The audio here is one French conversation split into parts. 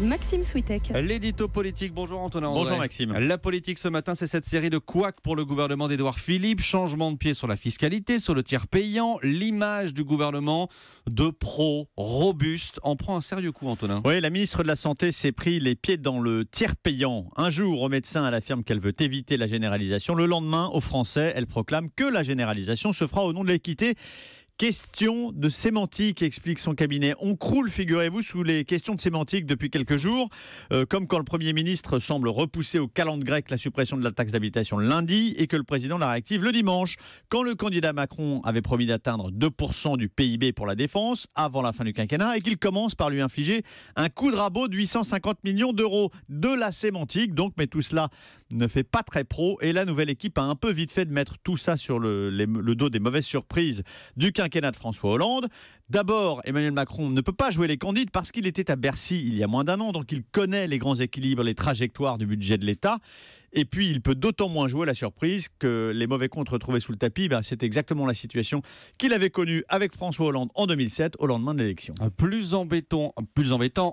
Maxime Switek. L'édito politique, bonjour Antonin André. Bonjour Maxime. La politique ce matin, c'est cette série de couacs pour le gouvernement d'Édouard Philippe. Changement de pied sur la fiscalité, sur le tiers payant. L'image du gouvernement de pro, robuste, en prend un sérieux coup, Antonin. Oui, la ministre de la Santé s'est pris les pieds dans le tiers payant. Un jour, au médecin, elle affirme qu'elle veut éviter la généralisation. Le lendemain, aux Français, elle proclame que la généralisation se fera au nom de l'équité. Question de sémantique, explique son cabinet. On croule, figurez-vous, sous les questions de sémantique depuis quelques jours, comme quand le Premier ministre semble repousser au calendrier grec la suppression de la taxe d'habitation le lundi et que le président la réactive le dimanche, quand le candidat Macron avait promis d'atteindre 2% du PIB pour la défense avant la fin du quinquennat et qu'il commence par lui infliger un coup de rabot de 850 millions d'euros. De la sémantique, donc, mais tout cela ne fait pas très pro et la nouvelle équipe a un peu vite fait de mettre tout ça sur le dos des mauvaises surprises du quinquennat de François Hollande. D'abord, Emmanuel Macron ne peut pas jouer les candidates parce qu'il était à Bercy il y a moins d'un an, donc il connaît les grands équilibres, les trajectoires du budget de l'État. Et puis, il peut d'autant moins jouer la surprise que les mauvais comptes retrouvés sous le tapis, c'est exactement la situation qu'il avait connue avec François Hollande en 2007, au lendemain de l'élection. Plus embêtant,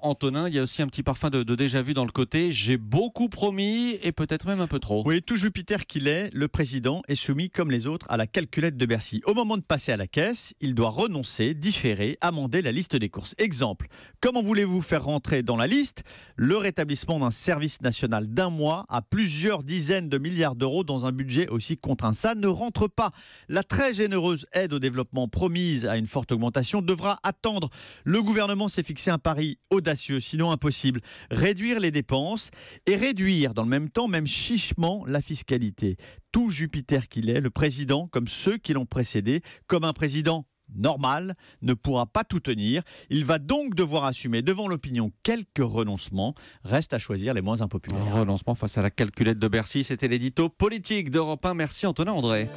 Antonin, il y a aussi un petit parfum de déjà-vu dans le côté. J'ai beaucoup promis et peut-être même un peu trop. Oui, tout Jupiter qu'il est, le président est soumis comme les autres à la calculette de Bercy. Au moment de passer à la caisse, il doit renoncer, différer, amender la liste des courses. Exemple, comment voulez-vous faire rentrer dans la liste le rétablissement d'un service national d'un mois à plusieurs dizaines de milliards d'euros dans un budget aussi contraint? Ça ne rentre pas. La très généreuse aide au développement promise à une forte augmentation devra attendre. Le gouvernement s'est fixé un pari audacieux, sinon impossible. Réduire les dépenses et réduire dans le même temps, même chichement, la fiscalité. Tout Jupiter qu'il est, le président, comme ceux qui l'ont précédé, comme un président normal, ne pourra pas tout tenir. Il va donc devoir assumer devant l'opinion quelques renoncements. Reste à choisir les moins impopulaires. Renoncement face à la calculette de Bercy, c'était l'édito politique d'Europe 1. Merci Antonin André.